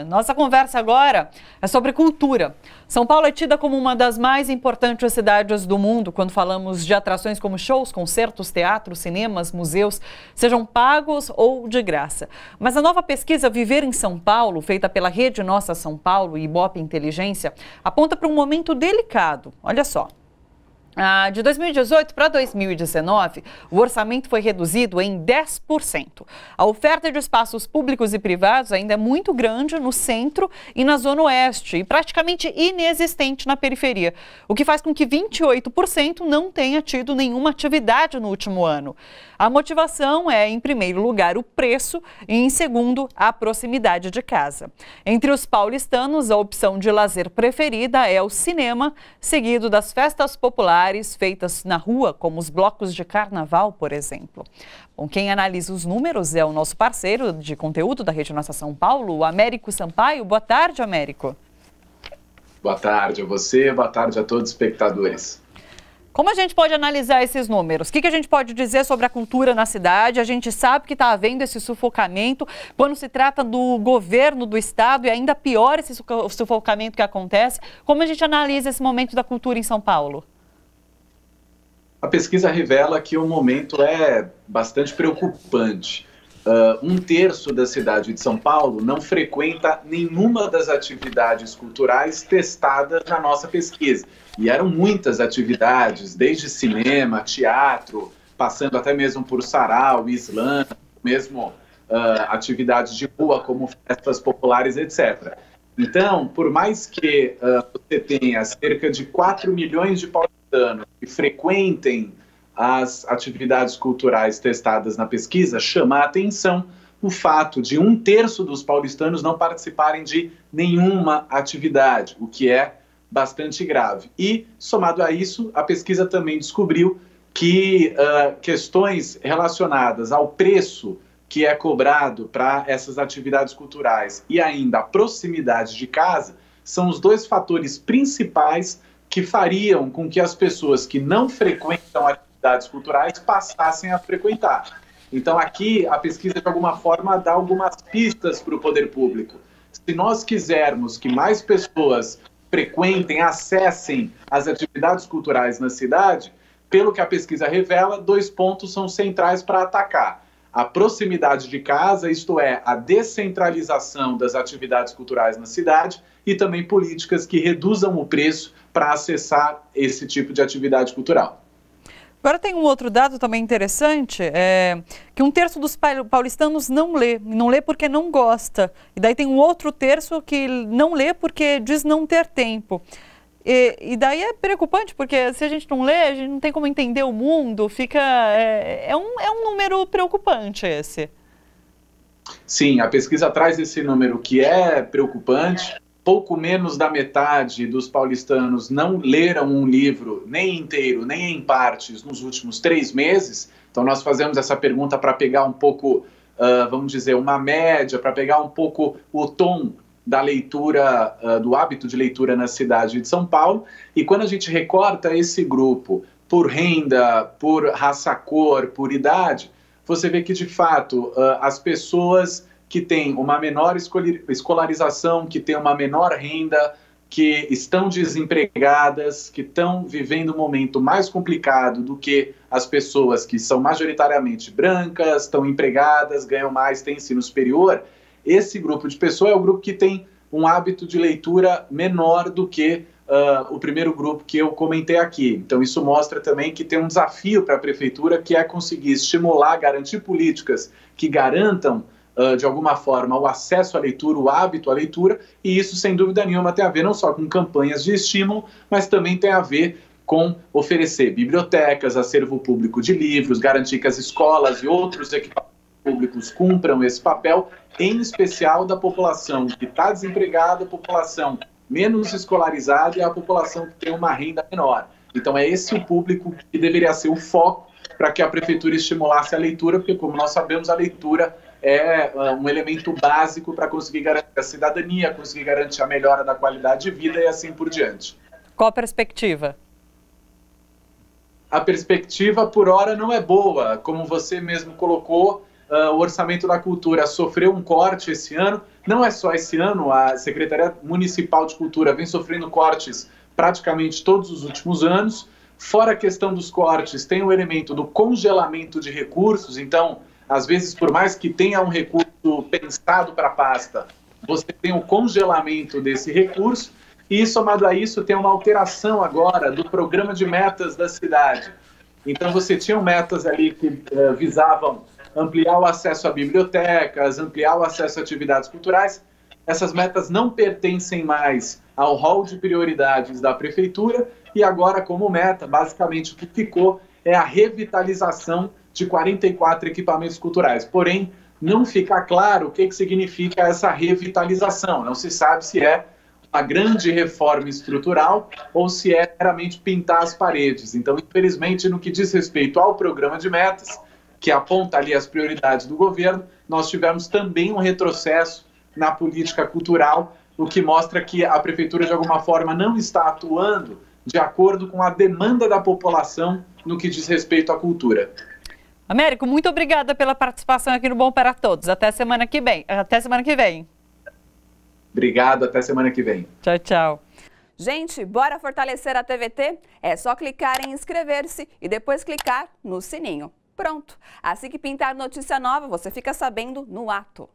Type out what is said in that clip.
Nossa conversa agora é sobre cultura. São Paulo é tida como uma das mais importantes cidades do mundo quando falamos de atrações como shows, concertos, teatros, cinemas, museus, sejam pagos ou de graça. Mas a nova pesquisa Viver em São Paulo, feita pela Rede Nossa São Paulo e Ibope Inteligência, aponta para um momento delicado. Olha só. De 2018 para 2019, o orçamento foi reduzido em 10%. A oferta de espaços públicos e privados ainda é muito grande no centro e na zona oeste e praticamente inexistente na periferia, o que faz com que 28% não tenha tido nenhuma atividade no último ano. A motivação é, em primeiro lugar, o preço e, em segundo, a proximidade de casa. Entre os paulistanos, a opção de lazer preferida é o cinema, seguido das festas populares feitas na rua, como os blocos de carnaval, por exemplo. Bom, quem analisa os números é o nosso parceiro de conteúdo da Rede Nossa São Paulo, o Américo Sampaio. Boa tarde, Américo. Boa tarde a você, boa tarde a todos os espectadores. Como a gente pode analisar esses números? O que a gente pode dizer sobre a cultura na cidade? A gente sabe que está havendo esse sufocamento quando se trata do governo do estado e ainda pior esse sufocamento que acontece. Como a gente analisa esse momento da cultura em São Paulo? A pesquisa revela que o momento é bastante preocupante. Um terço da cidade de São Paulo não frequenta nenhuma das atividades culturais testadas na nossa pesquisa. E eram muitas atividades, desde cinema, teatro, passando até mesmo por sarau, slam, mesmo atividades de rua, como festas populares, etc. Então, por mais que você tenha cerca de 4 milhões de paulistanos que frequentem as atividades culturais testadas na pesquisa, chama a atenção o fato de um terço dos paulistanos não participarem de nenhuma atividade, o que é bastante grave. E, somado a isso, a pesquisa também descobriu que questões relacionadas ao preço que é cobrado para essas atividades culturais e ainda a proximidade de casa são os dois fatores principais que fariam com que as pessoas que não frequentam atividades culturais passassem a frequentar. Então aqui a pesquisa de alguma forma dá algumas pistas para o poder público. Se nós quisermos que mais pessoas frequentem, acessem as atividades culturais na cidade, pelo que a pesquisa revela, 2 pontos são centrais para atacar. A proximidade de casa, isto é, a descentralização das atividades culturais na cidade e também políticas que reduzam o preço para acessar esse tipo de atividade cultural. Agora tem um outro dado também interessante, que um terço dos paulistanos não lê porque não gosta. E daí tem um outro terço que não lê porque diz não ter tempo. E daí é preocupante, porque se a gente não lê, a gente não tem como entender o mundo, é um número preocupante esse. Sim, a pesquisa traz esse número que é preocupante. Pouco menos da metade dos paulistanos não leram um livro nem inteiro, nem em partes, nos últimos 3 meses. Então nós fazemos essa pergunta para pegar um pouco, vamos dizer, uma média, para pegar um pouco o tom da leitura, do hábito de leitura na cidade de São Paulo. E quando a gente recorta esse grupo por renda, por raça-cor, por idade, você vê que, de fato, as pessoas que têm uma menor escolarização, que têm uma menor renda, que estão desempregadas, que estão vivendo um momento mais complicado do que as pessoas que são majoritariamente brancas, estão empregadas, ganham mais, têm ensino superior. Esse grupo de pessoas é o grupo que tem um hábito de leitura menor do que o primeiro grupo que eu comentei aqui. Então isso mostra também que tem um desafio para a prefeitura, que é conseguir estimular, garantir políticas que garantam de alguma forma o acesso à leitura, o hábito à leitura, e isso sem dúvida nenhuma tem a ver não só com campanhas de estímulo, mas também tem a ver com oferecer bibliotecas, acervo público de livros, garantir que as escolas e outros equipamentos públicos cumpram esse papel, em especial da população que está desempregada, a população menos escolarizada e a população que tem uma renda menor. Então é esse o público que deveria ser o foco para que a prefeitura estimulasse a leitura, porque como nós sabemos, a leitura é um elemento básico para conseguir garantir a cidadania, conseguir garantir a melhora da qualidade de vida e assim por diante. Qual a perspectiva? A perspectiva, por hora, não é boa. Como você mesmo colocou, o orçamento da cultura sofreu um corte esse ano. Não é só esse ano, a Secretaria Municipal de Cultura vem sofrendo cortes praticamente todos os últimos anos. Fora a questão dos cortes, tem o elemento do congelamento de recursos. Então, às vezes, por mais que tenha um recurso pensado para a pasta, você tem o congelamento desse recurso. E, somado a isso, tem uma alteração agora do programa de metas da cidade. Então, você tinha metas ali que visavam ampliar o acesso a bibliotecas, ampliar o acesso a atividades culturais. Essas metas não pertencem mais ao rol de prioridades da prefeitura e agora, como meta, basicamente o que ficou é a revitalização de 44 equipamentos culturais. Porém, não fica claro o que significa essa revitalização. Não se sabe se é uma grande reforma estrutural ou se é meramente pintar as paredes. Então, infelizmente, no que diz respeito ao programa de metas, que aponta ali as prioridades do governo, nós tivemos também um retrocesso na política cultural, o que mostra que a prefeitura, de alguma forma, não está atuando de acordo com a demanda da população no que diz respeito à cultura. Américo, muito obrigada pela participação aqui no Bom para Todos. Até semana que vem. Obrigado, até semana que vem. Tchau, tchau. Gente, bora fortalecer a TVT? É só clicar em inscrever-se e depois clicar no sininho. Pronto! Assim que pintar notícia nova, você fica sabendo no ato.